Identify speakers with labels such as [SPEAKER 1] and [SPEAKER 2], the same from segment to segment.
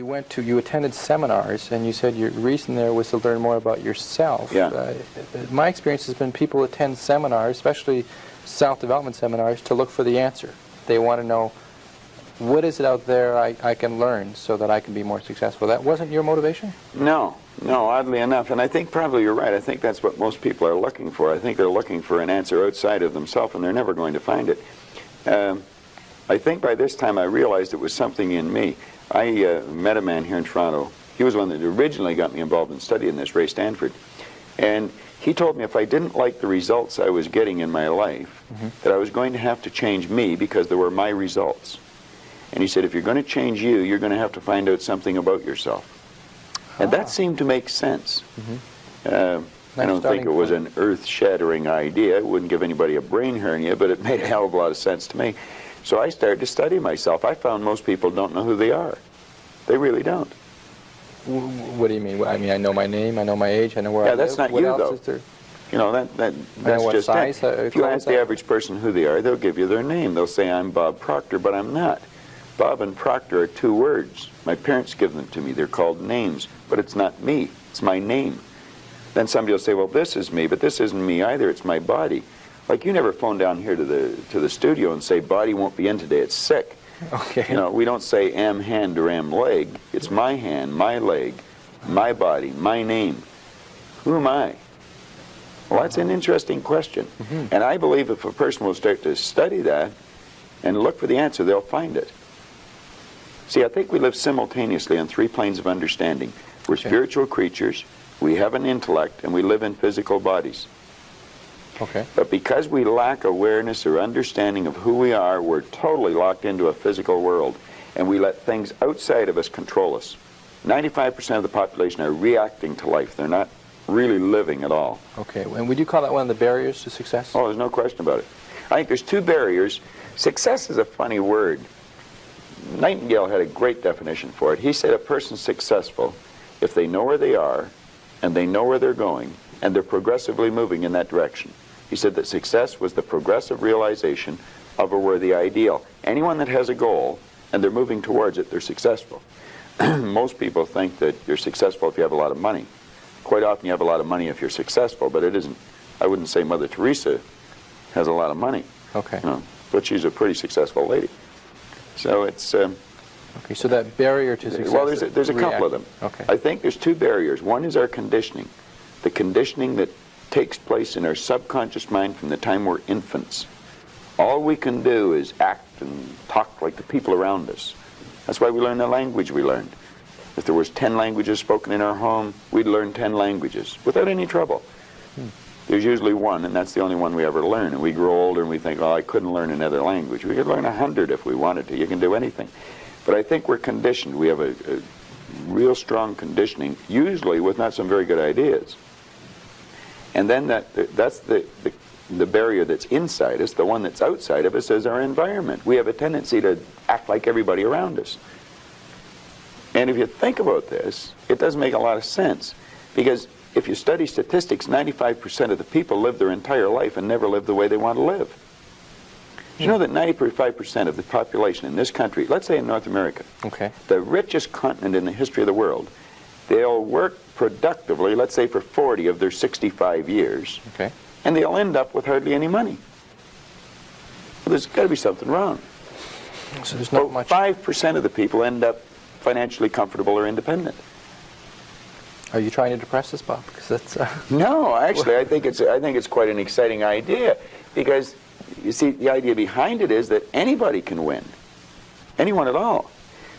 [SPEAKER 1] you attended seminars, and you said your reason there was to learn more about yourself.
[SPEAKER 2] Yeah.
[SPEAKER 1] My experience has been people attend seminars, especially self-development seminars, to look for the answer. They want to know, what is it out there I can learn so that I can be more successful? That wasn't your motivation?
[SPEAKER 2] No, oddly enough. And I think probably you're right. I think that's what most people are looking for. I think they're looking for an answer outside of themselves, and they're never going to find it. I think by this time I realized it was something in me. I met a man here in Toronto. He was one that originally got me involved in studying this, Ray Stanford. And he told me if I didn't like the results I was getting in my life, that I was going to have to change me because they were my results. And he said, if you're going to change you, you're going to have to find out something about yourself. And that seemed to make sense. I don't think it was an earth-shattering idea. It wouldn't give anybody a brain hernia, but it made a hell of a lot of sense to me. So I started to study myself. I found most people don't know who they are. They really don't.
[SPEAKER 1] What do you mean? I mean, I know my name, I know my age, I know where I live.
[SPEAKER 2] Yeah, that's not you, though. You know, that's just it. If you ask the average person who they are, they'll give you their name. They'll say, I'm Bob Proctor, but I'm not. Bob and Proctor are two words. My parents give them to me. They're called names, but it's not me. It's my name. Then somebody will say, well, this is me, but this isn't me either. It's my body. Like, you never phone down here to the studio and say, body won't be in today, it's sick.
[SPEAKER 1] Okay.
[SPEAKER 2] You know, we don't say am hand or am leg. It's my hand, my leg, my body, my name. Who am I? Well, that's an interesting question. And I believe if a person will start to study that and look for the answer, they'll find it. See, I think we live simultaneously on three planes of understanding. We're spiritual creatures, we have an intellect, and we live in physical bodies.
[SPEAKER 1] Okay.
[SPEAKER 2] But because we lack awareness or understanding of who we are, we're totally locked into a physical world, and we let things outside of us control us. 95% of the population are reacting to life. They're not really living at all.
[SPEAKER 1] Okay. And would you call that one of the barriers to success?
[SPEAKER 2] Oh, there's no question about it. I think there's two barriers. Success is a funny word. Nightingale had a great definition for it. He said a person's successful if they know where they are, and they know where they're going, and they're progressively moving in that direction. He said that success was the progressive realization of a worthy ideal. Anyone that has a goal and they're moving towards it, they're successful. Most people think that you're successful if you have a lot of money. Quite often you have a lot of money if you're successful, but it isn't. I wouldn't say Mother Teresa has a lot of money.
[SPEAKER 1] Okay.
[SPEAKER 2] You know, but she's a pretty successful lady. So it's...
[SPEAKER 1] okay, so that barrier to success...
[SPEAKER 2] Well, there's a couple of them.
[SPEAKER 1] Okay.
[SPEAKER 2] I think there's two barriers. One is our conditioning. The conditioning that takes place in our subconscious mind from the time we're infants. All we can do is act and talk like the people around us. That's why we learn the language we learned. If there was 10 languages spoken in our home, we'd learn 10 languages without any trouble. There's usually one, and that's the only one we ever learn. And we grow older and we think, oh, I couldn't learn another language. We could learn 100 if we wanted to. You can do anything. But I think we're conditioned. We have a real strong conditioning, usually with not some very good ideas. And then that's the barrier that's inside us. The one that's outside of us is our environment. We have a tendency to act like everybody around us. And if you think about this, it doesn't make a lot of sense. Because if you study statistics, 95% of the people live their entire life and never live the way they want to live. You know that 95% of the population in this country, let's say in North America, the richest continent in the history of the world, they'll work productively, let's say for 40 of their 65 years, and they'll end up with hardly any money. Well, there's got to be something wrong.
[SPEAKER 1] So there's not much...
[SPEAKER 2] 5% of the people end up financially comfortable or independent.
[SPEAKER 1] Are you trying to depress us, Bob? Because that's...
[SPEAKER 2] No, actually, I think it's quite an exciting idea, because you see, the idea behind it is that anybody can win, anyone at all.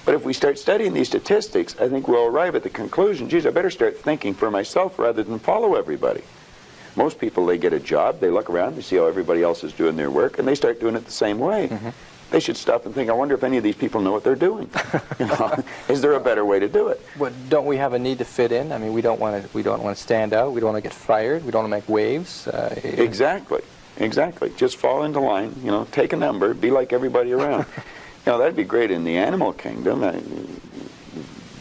[SPEAKER 2] But if we start studying these statistics, I think we'll arrive at the conclusion, geez, I better start thinking for myself rather than follow everybody. Most people, they get a job, they look around, they see how everybody else is doing their work, and they start doing it the same way. They should stop and think, I wonder if any of these people know what they're doing. You know, is there a better way to do it?
[SPEAKER 1] But don't we have a need to fit in? I mean, we don't want to stand out. We don't want to get fired. We don't want to make waves.
[SPEAKER 2] Exactly. Just fall into line. You know, take a number. Be like everybody around. You know, that'd be great in the animal kingdom.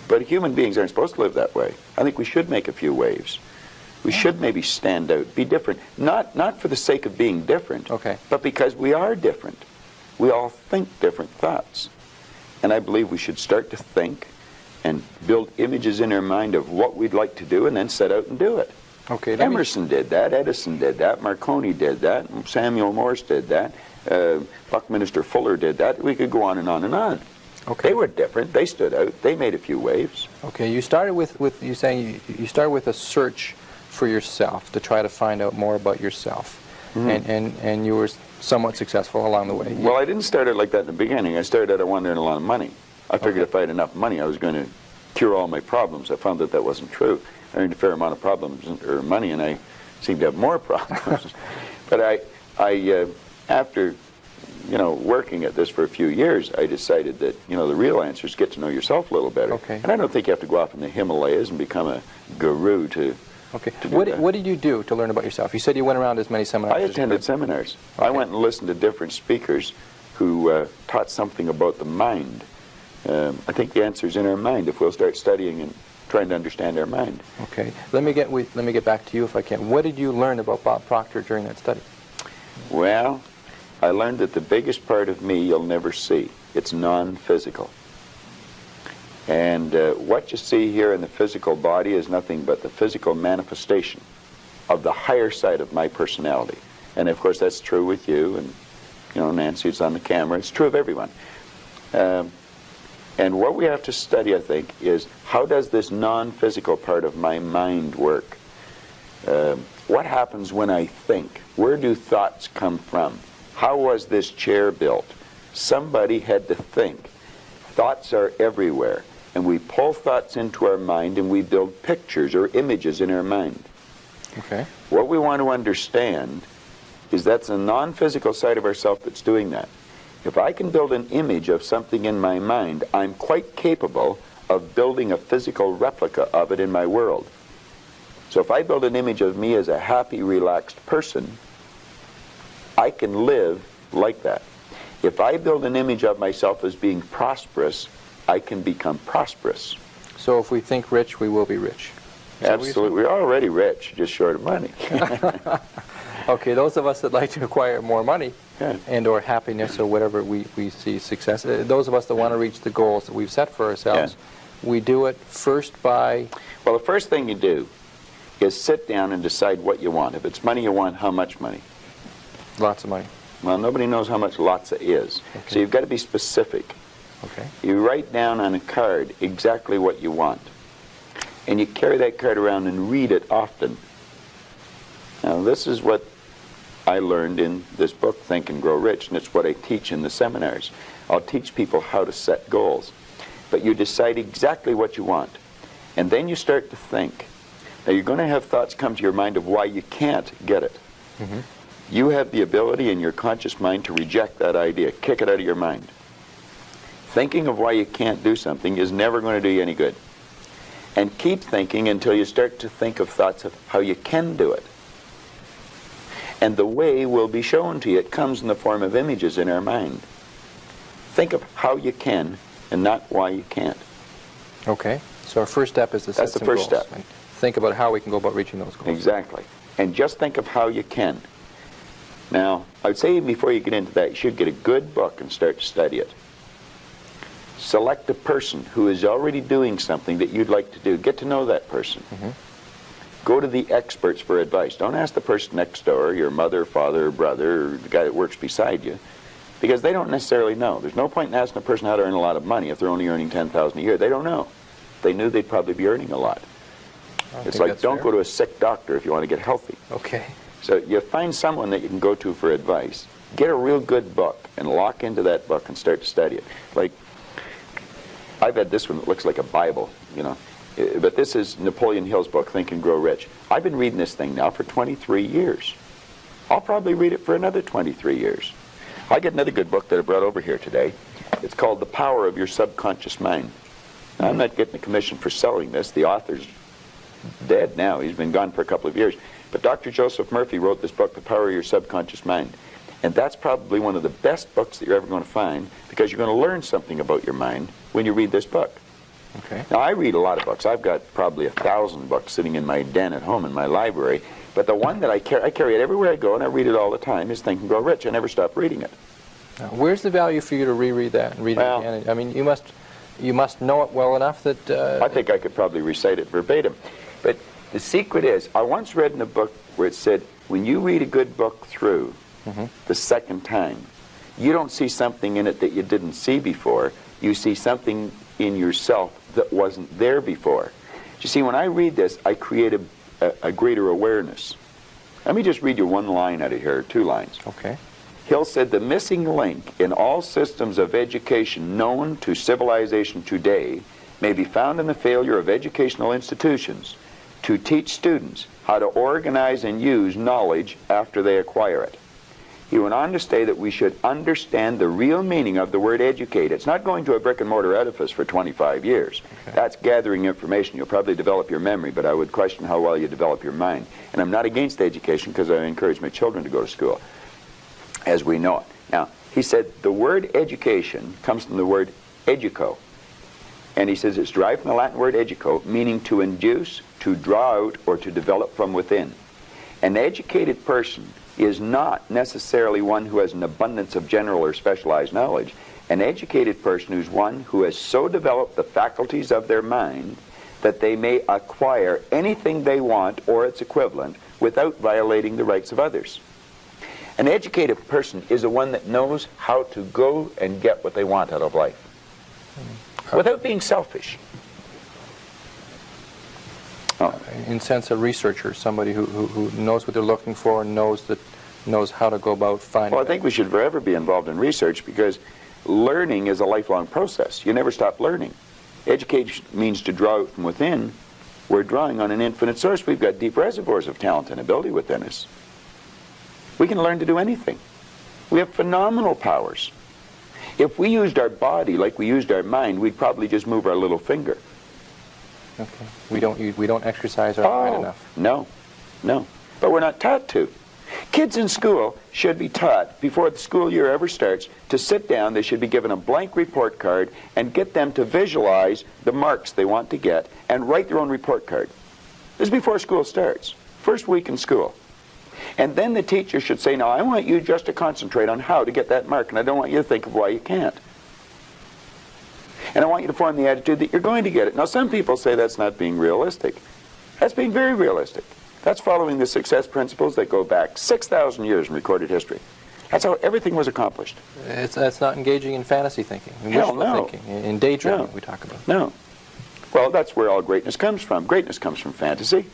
[SPEAKER 2] But human beings aren't supposed to live that way. I think we should make a few waves. We should maybe stand out, be different. Not for the sake of being different, but because we are different. We all think different thoughts. And I believe we should start to think and build images in our mind of what we'd like to do and then set out and do it.
[SPEAKER 1] Okay.
[SPEAKER 2] Emerson did that, Edison did that, Marconi did that, Samuel Morse did that, Buckminster Fuller did that. We could go on and on and on.
[SPEAKER 1] Okay.
[SPEAKER 2] They were different. They stood out. They made a few waves.
[SPEAKER 1] Okay. You started with you saying you started with a search for yourself to try to find out more about yourself, and you were somewhat successful along the way.
[SPEAKER 2] Well, I didn't start out like that in the beginning. I started out I wanted to earn a lot of money. I figured if I had enough money, I was going to cure all my problems. I found that that wasn't true. I earned a fair amount of problems or money, and I seemed to have more problems. But I after working at this for a few years, I decided that the real answer is get to know yourself a little better.
[SPEAKER 1] Okay.
[SPEAKER 2] And I don't think you have to go off in the Himalayas and become a guru to.
[SPEAKER 1] Okay. What did you do to learn about yourself? You said you went around as many seminars.
[SPEAKER 2] I attended seminars. Okay. I went and listened to different speakers who taught something about the mind. I think the answer is in our mind if we'll start studying and trying to understand our mind.
[SPEAKER 1] Okay. Let me get back to you if I can. What did you learn about Bob Proctor during that study?
[SPEAKER 2] Well, I learned that the biggest part of me you'll never see. It's non-physical. And what you see here in the physical body is nothing but the physical manifestation of the higher side of my personality. And of course that's true with you, and Nancy's on the camera. It's true of everyone. And what we have to study, I think, is how does this non-physical part of my mind work? What happens when I think? Where do thoughts come from? How was this chair built? Somebody had to think. Thoughts are everywhere. And we pull thoughts into our mind and we build pictures or images in our mind.
[SPEAKER 1] Okay.
[SPEAKER 2] What we want to understand is that's a non-physical side of ourself that's doing that. If I can build an image of something in my mind, I'm quite capable of building a physical replica of it in my world. So if I build an image of me as a happy, relaxed person, I can live like that. If I build an image of myself as being prosperous, I can become prosperous.
[SPEAKER 1] So if we think rich, we will be rich.
[SPEAKER 2] Absolutely. We're already rich, just short of money.
[SPEAKER 1] Okay, those of us that like to acquire more money and or happiness or whatever we see success, those of us that want to reach the goals that we've set for ourselves, we do it first by...
[SPEAKER 2] Well, the first thing you do is sit down and decide what you want. If it's money you want, how much money?
[SPEAKER 1] Lots of money.
[SPEAKER 2] Well, nobody knows how much lots is. Okay. So you've got to be specific.
[SPEAKER 1] Okay.
[SPEAKER 2] You write down on a card exactly what you want. And you carry that card around and read it often. Now, this is what I learned in this book, Think and Grow Rich, and it's what I teach in the seminars. I'll teach people how to set goals. But you decide exactly what you want. And then you start to think. Now, you're going to have thoughts come to your mind of why you can't get it. Mm-hmm. You have the ability in your conscious mind to reject that idea, kick it out of your mind. Thinking of why you can't do something is never going to do you any good. And keep thinking until you start to think of thoughts of how you can do it. And the way will be shown to you. It comes in the form of images in our mind. Think of how you can and not why you can't.
[SPEAKER 1] Okay. So our first step is to set some goals.
[SPEAKER 2] That's the first step.
[SPEAKER 1] And think about how we can go about reaching those goals.
[SPEAKER 2] Exactly. And just think of how you can. Now, I would say before you get into that, you should get a good book and start to study it. Select a person who is already doing something that you'd like to do. Get to know that person. Mm-hmm. Go to the experts for advice. Don't ask the person next door, your mother, father, brother, or the guy that works beside you, because they don't necessarily know. There's no point in asking a person how to earn a lot of money if they're only earning $10,000 a year. They don't know. If they knew, they'd probably be earning a lot. It's like, don't go to a sick doctor if you want to get healthy.
[SPEAKER 1] Okay.
[SPEAKER 2] So you find someone that you can go to for advice. Get a real good book and lock into that book and start to study it. Like, I've had this one that looks like a Bible, but this is Napoleon Hill's book, Think and Grow Rich. I've been reading this thing now for 23 years. I'll probably read it for another 23 years. I get another good book that I brought over here today. It's called The Power of Your Subconscious Mind. Now, I'm not getting a commission for selling this. The author's dead now. He's been gone for a couple of years. But Dr. Joseph Murphy wrote this book, The Power of Your Subconscious Mind. And that's probably one of the best books that you're ever going to find, because you're going to learn something about your mind when you read this book.
[SPEAKER 1] Okay.
[SPEAKER 2] Now, I read a lot of books. I've got probably 1,000 books sitting in my den at home in my library. But the one that I carry it everywhere I go, and I read it all the time, is Think and Grow Rich. I never stop reading it.
[SPEAKER 1] Now, where's the value for you to reread that and read it again? I mean, you must You must know it well enough that...
[SPEAKER 2] I think I could probably recite it verbatim. But the secret is, I once read in a book where it said, when you read a good book through the second time, you don't see something in it that you didn't see before. You see something in yourself that wasn't there before. You see, when I read this, I create a greater awareness. Let me just read you one line out of here, 2 lines.
[SPEAKER 1] Okay.
[SPEAKER 2] Hill said, the missing link in all systems of education known to civilization today may be found in the failure of educational institutions to teach students how to organize and use knowledge after they acquire it. He went on to say that we should understand the real meaning of the word educate. It's not going to a brick-and-mortar edifice for 25 years. Okay. That's gathering information. You'll probably develop your memory, but I would question how well you develop your mind. And I'm not against education because I encourage my children to go to school, as we know it. Now, he said the word education comes from the word educo. And he says it's derived from the Latin word educo, meaning to induce, to draw out, or to develop from within. An educated person is not necessarily one who has an abundance of general or specialized knowledge. An educated person is one who has so developed the faculties of their mind that they may acquire anything they want or its equivalent without violating the rights of others. An educated person is the one that knows how to go and get what they want out of life without being selfish.
[SPEAKER 1] In sense, a researcher, somebody who knows what they're looking for and knows how to go about finding
[SPEAKER 2] Well, I think we should forever be involved in research because learning is a lifelong process. You never stop learning. Education means to draw out from within. We're drawing on an infinite source. We've got deep reservoirs of talent and ability within us. We can learn to do anything. We have phenomenal powers. If we used our body like we used our mind, we'd probably just move our little finger.
[SPEAKER 1] Okay. We don't exercise our mind enough.
[SPEAKER 2] No. But we're not taught to. Kids in school should be taught, before the school year ever starts, to sit down. They should be given a blank report card and get them to visualize the marks they want to get and write their own report card. This is before school starts. First week in school. And then the teacher should say, now I want you just to concentrate on how to get that mark, and I don't want you to think of why you can't. And I want you to form the attitude that you're going to get it. Now, some people say that's not being realistic. That's being very realistic. That's following the success principles that go back 6,000 years in recorded history. That's how everything was accomplished.
[SPEAKER 1] That's not engaging in fantasy thinking, in
[SPEAKER 2] Hell,
[SPEAKER 1] wishful thinking, in daydreaming we talk about.
[SPEAKER 2] No. Well, that's where all greatness comes from. Greatness comes from fantasy.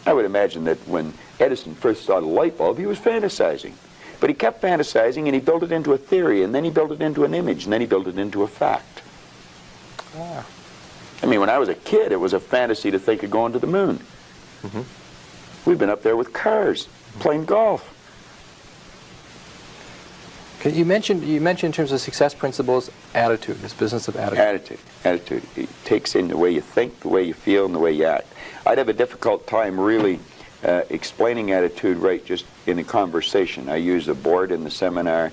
[SPEAKER 2] I would imagine that when Edison first saw the light bulb, he was fantasizing. But he kept fantasizing, and he built it into a theory, and then he built it into an image, and then he built it into a fact.
[SPEAKER 1] Ah.
[SPEAKER 2] I mean, when I was a kid, it was a fantasy to think of going to the moon. We've been up there with cars, playing golf.
[SPEAKER 1] Okay, you mentioned in terms of success principles, attitude, this business of attitude.
[SPEAKER 2] Attitude. It takes in the way you think, the way you feel, and the way you act. I'd have a difficult time really explaining attitude right just in a conversation. I use a board in the seminar,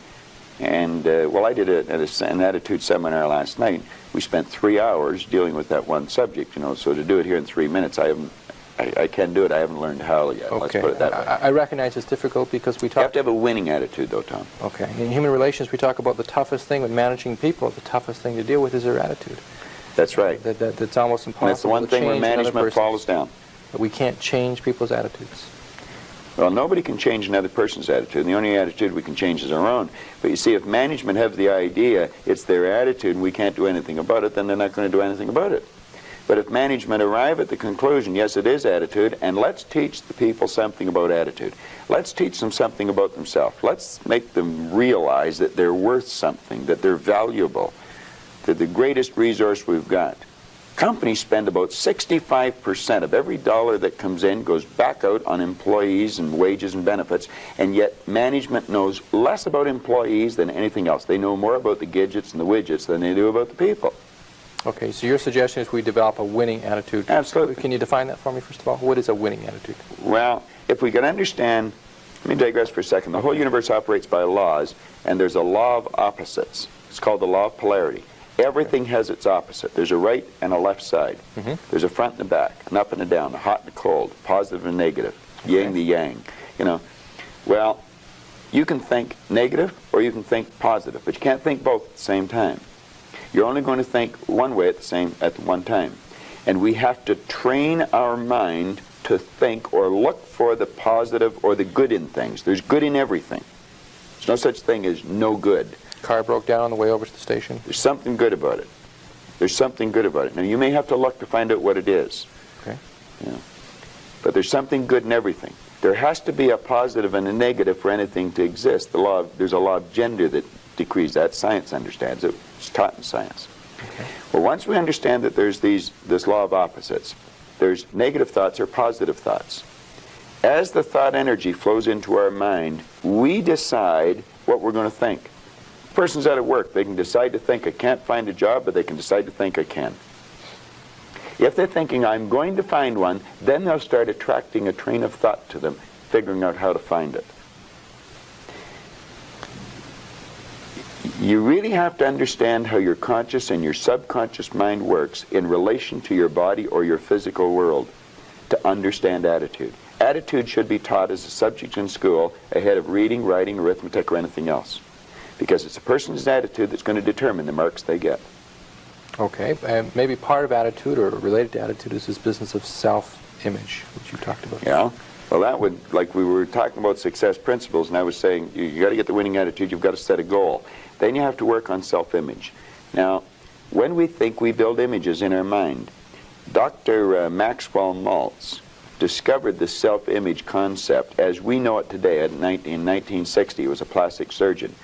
[SPEAKER 2] and well, I did an attitude seminar last night. We spent 3 hours dealing with that one subject, so to do it here in 3 minutes, I can do it. I haven't learned how yet.
[SPEAKER 1] Okay.
[SPEAKER 2] Let's put it that way.
[SPEAKER 1] I recognize it's difficult because we talk...
[SPEAKER 2] You have to have a winning attitude, though, Tom.
[SPEAKER 1] Okay. In human relations, we talk about the toughest thing with managing people. The toughest thing to deal with is their attitude.
[SPEAKER 2] That's right.
[SPEAKER 1] That's almost impossible.
[SPEAKER 2] And that's the one thing when management falls down.
[SPEAKER 1] We can't change people's attitudes.
[SPEAKER 2] Well, nobody can change another person's attitude. The only attitude we can change is our own. But you see, if management have the idea it's their attitude and we can't do anything about it, then they're not going to do anything about it. But if management arrive at the conclusion, yes, it is attitude, and let's teach the people something about attitude. Let's teach them something about themselves. Let's make them realize that they're worth something, that they're valuable, that the greatest resource we've got. Companies spend about 65% of every dollar that comes in goes back out on employees and wages and benefits, and yet management knows less about employees than anything else. They know more about the gadgets and the widgets than they do about the people.
[SPEAKER 1] Okay, so your suggestion is we develop a winning attitude.
[SPEAKER 2] Absolutely.
[SPEAKER 1] Can you define that for me, first of all? What is a winning attitude?
[SPEAKER 2] Well, if we can understand, let me digress for a second. The whole universe operates by laws, and there's a law of opposites. It's called the law of polarity. Everything has its opposite. There's a right and a left side. There's a front and a back, an up and a down, a hot and a cold, positive and negative, yin the yang. Well, you can think negative or you can think positive, but you can't think both at the same time. You're only going to think one way at one time. And we have to train our mind to think or look for the positive or the good in things. There's good in everything. There's no such thing as no good.
[SPEAKER 1] Car broke down on the way over to the station.
[SPEAKER 2] There's something good about it. There's something good about it. Now, you may have to look to find out what it is.
[SPEAKER 1] Okay.
[SPEAKER 2] Yeah. But there's something good in everything. There has to be a positive and a negative for anything to exist. There's a law of gender that decrees that. Science understands it. It's taught in science.
[SPEAKER 1] Okay.
[SPEAKER 2] Well, once we understand that there's this law of opposites, there's negative thoughts or positive thoughts. As the thought energy flows into our mind, we decide what we're going to think. A person's out of work. They can decide to think, I can't find a job, but they can decide to think, I can. If they're thinking, I'm going to find one, then they'll start attracting a train of thought to them, figuring out how to find it. You really have to understand how your conscious and your subconscious mind works in relation to your body or your physical world to understand attitude. Attitude should be taught as a subject in school ahead of reading, writing, arithmetic, or anything else. Because it's a person's attitude that's going to determine the marks they get.
[SPEAKER 1] Okay, maybe part of attitude or related to attitude is this business of self-image, which you talked about.
[SPEAKER 2] Yeah. Well, that would, like we were talking about success principles, and I was saying you got to get the winning attitude, you've got to set a goal. Then you have to work on self-image. Now, when we think, we build images in our mind. Dr. Maxwell Maltz discovered the self-image concept as we know it today. In 1960, he was a plastic surgeon.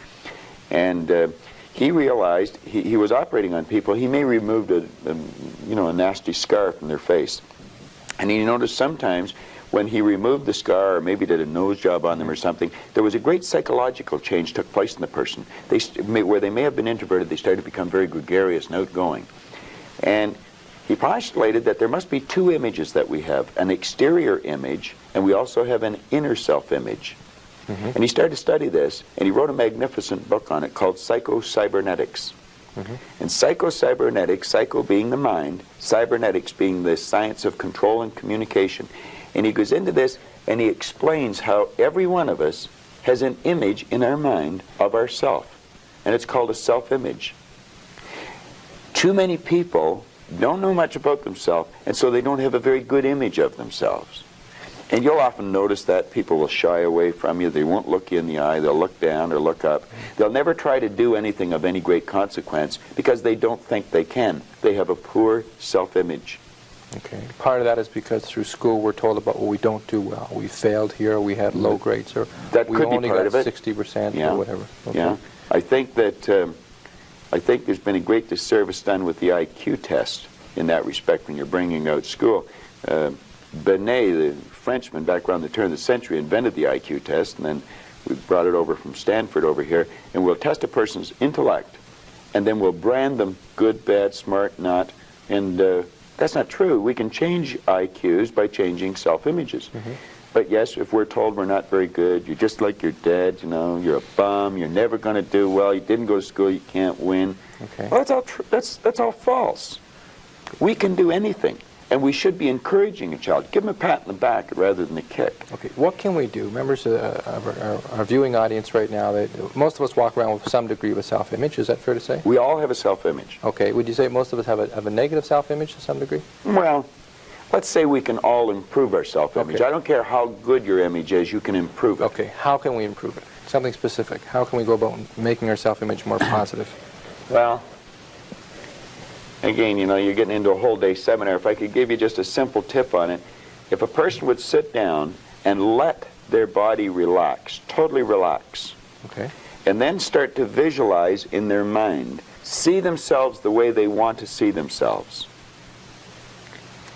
[SPEAKER 2] And he realized he was operating on people. He may have removed a nasty scar from their face. And he noticed sometimes when he removed the scar or maybe did a nose job on them or something, there was a great psychological change took place in the person. Where they may have been introverted, they started to become very gregarious and outgoing. And he postulated that there must be two images that we have, an exterior image, and we also have an inner self-image. Mm-hmm. And he started to study this, and he wrote a magnificent book on it called Psycho-Cybernetics. Mm-hmm. And psycho-cybernetics, psycho being the mind, cybernetics being the science of control and communication. And he goes into this, and he explains how every one of us has an image in our mind of ourself. And it's called a self-image. Too many people don't know much about themselves, and so they don't have a very good image of themselves. And you'll often notice that people will shy away from you. They won't look you in the eye. They'll look down or look up. They'll never try to do anything of any great consequence because they don't think they can. They have a poor self-image.
[SPEAKER 1] Okay. Part of that is because through school we're told about what we don't do well. We failed here, or we had low grades, or
[SPEAKER 2] that
[SPEAKER 1] we
[SPEAKER 2] could
[SPEAKER 1] only
[SPEAKER 2] be part
[SPEAKER 1] got
[SPEAKER 2] of it.
[SPEAKER 1] 60%
[SPEAKER 2] Yeah.
[SPEAKER 1] or whatever. Okay.
[SPEAKER 2] Yeah. I think there's been a great disservice done with the IQ test in that respect when you're bringing out school. Binet, the Frenchman, back around the turn of the century, invented the IQ test, and then we brought it over from Stanford over here, and we'll test a person's intellect, and then we'll brand them good, bad, smart, not, and that's not true. We can change IQs by changing self-images. Mm-hmm. But yes, if we're told we're not very good, you're just like your dad, you're a bum, you're never going to do well, you didn't go to school, you can't win.
[SPEAKER 1] Okay.
[SPEAKER 2] Well, that's all that's all false. We can do anything. And we should be encouraging a child. Give them a pat in the back rather than a kick. Okay.
[SPEAKER 1] What can we do? Members of our viewing audience right now, most of us walk around with some degree of a self-image. Is that fair to say?
[SPEAKER 2] We all have a self-image.
[SPEAKER 1] Okay. Would you say most of us have a negative self-image to some degree?
[SPEAKER 2] Well, let's say we can all improve our self-image.
[SPEAKER 1] Okay.
[SPEAKER 2] I don't care how good your image is, you can improve it.
[SPEAKER 1] Okay. How can we improve it? Something specific. How can we go about making our self-image more positive?
[SPEAKER 2] Well, again, you're getting into a whole day seminar. If I could give you just a simple tip on it, if a person would sit down and let their body relax, totally relax,
[SPEAKER 1] okay,
[SPEAKER 2] and then start to visualize in their mind, see themselves the way they want to see themselves.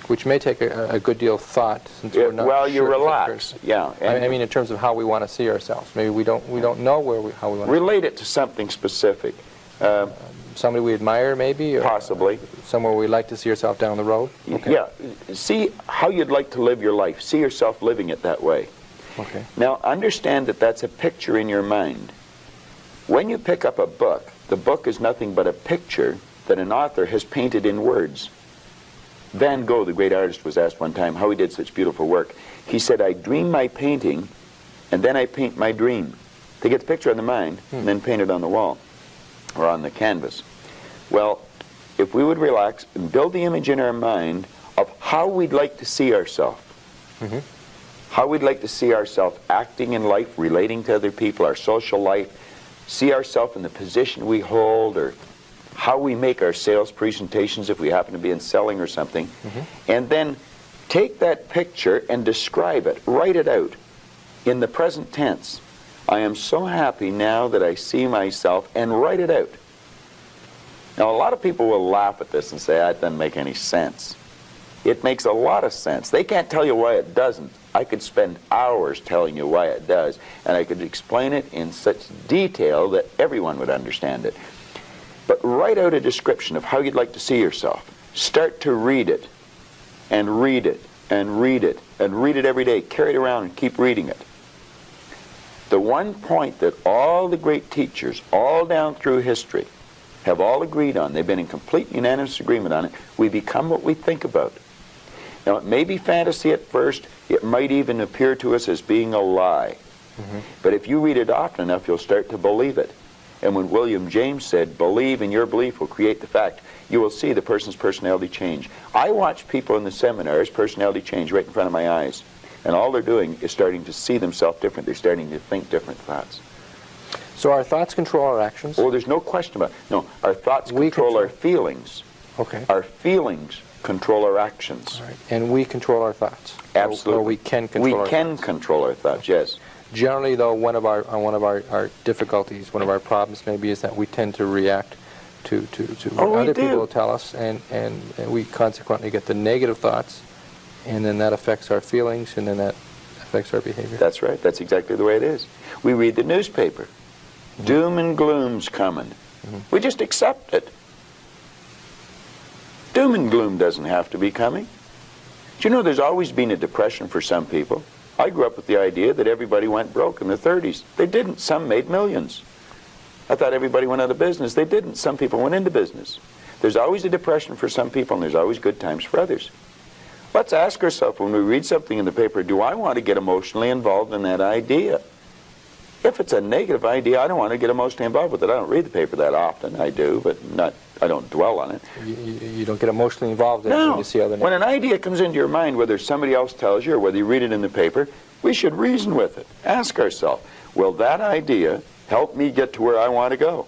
[SPEAKER 1] Which may take a good deal of thought, since we're not
[SPEAKER 2] well,
[SPEAKER 1] sure
[SPEAKER 2] you relax, yeah.
[SPEAKER 1] I mean, in terms of how we want to see ourselves. Maybe we don't know how we want to
[SPEAKER 2] relate it to something specific.
[SPEAKER 1] Somebody we admire, maybe? Or
[SPEAKER 2] possibly.
[SPEAKER 1] Somewhere we'd like to see yourself down the road? Okay.
[SPEAKER 2] Yeah. See how you'd like to live your life. See yourself living it that way.
[SPEAKER 1] Okay.
[SPEAKER 2] Now, understand that that's a picture in your mind. When you pick up a book, the book is nothing but a picture that an author has painted in words. Van Gogh, the great artist, was asked one time how he did such beautiful work. He said, I dream my painting, and then I paint my dream. They get the picture in the mind, and then paint it on the wall or on the canvas. Well, if we would relax and build the image in our mind of how we'd like to see ourselves, how we'd like to see ourselves acting in life, relating to other people, our social life, see ourselves in the position we hold, or how we make our sales presentations if we happen to be in selling or something, and then take that picture and describe it, write it out in the present tense. I am so happy now that I see myself, and write it out. Now, a lot of people will laugh at this and say, that doesn't make any sense. It makes a lot of sense. They can't tell you why it doesn't. I could spend hours telling you why it does, and I could explain it in such detail that everyone would understand it. But write out a description of how you'd like to see yourself. Start to read it, and read it, and read it, and read it every day. Carry it around and keep reading it. The one point that all the great teachers, all down through history, have all agreed on, they've been in complete unanimous agreement on it, we become what we think about. Now, it may be fantasy at first, it might even appear to us as being a lie. But if you read it often enough, you'll start to believe it. And when William James said, believe and your belief will create the fact, you will see the person's personality change. I watch people in the seminars, personality change right in front of my eyes. And all they're doing is starting to see themselves different. They're starting to think different thoughts.
[SPEAKER 1] So our thoughts control our actions?
[SPEAKER 2] Oh, there's no question about it. No, our thoughts control our feelings.
[SPEAKER 1] Okay.
[SPEAKER 2] Our feelings control our actions.
[SPEAKER 1] All right. And we control our thoughts?
[SPEAKER 2] Absolutely.
[SPEAKER 1] Or we can control our thoughts?
[SPEAKER 2] We can control our thoughts, yes.
[SPEAKER 1] Generally, though, one of our difficulties, one of our problems maybe is that we tend to react to what other people tell us, and we consequently get the negative thoughts, and then that affects our feelings, and then that affects our behavior.
[SPEAKER 2] That's right. That's exactly the way it is. We read the newspaper. Doom and gloom's coming. We just accept it. Doom and gloom doesn't have to be coming. Do you know there's always been a depression for some people? I grew up with the idea that everybody went broke in the 30s. They didn't. Some made millions. I thought everybody went out of business. They didn't. Some people went into business. There's always a depression for some people, and there's always good times for others. Let's ask ourselves when we read something in the paper, do I want to get emotionally involved in that idea? If it's a negative idea, I don't want to get emotionally involved with it. I don't read the paper that often. I do, but I don't dwell on it.
[SPEAKER 1] You don't get emotionally involved in it when you see other
[SPEAKER 2] when an idea comes into your mind, whether somebody else tells you or whether you read it in the paper, we should reason with it. Ask ourselves, will that idea help me get to where I want to go?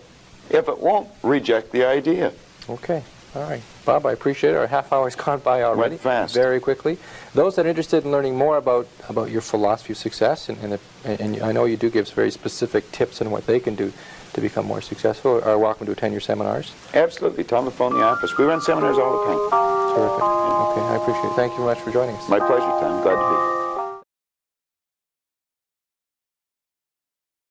[SPEAKER 2] If it won't, reject the idea.
[SPEAKER 1] Okay. All right. Bob, I appreciate it. Our half hour's gone by already.
[SPEAKER 2] Went fast.
[SPEAKER 1] Very quickly. Those that are interested in learning more about your philosophy of success, and I know you do give very specific tips on what they can do to become more successful, are welcome to attend your seminars.
[SPEAKER 2] Absolutely. Tell them to phone the office. We run seminars all the time.
[SPEAKER 1] Terrific. Okay, I appreciate it. Thank you very much for joining us.
[SPEAKER 2] My pleasure, Tom. Glad to be here.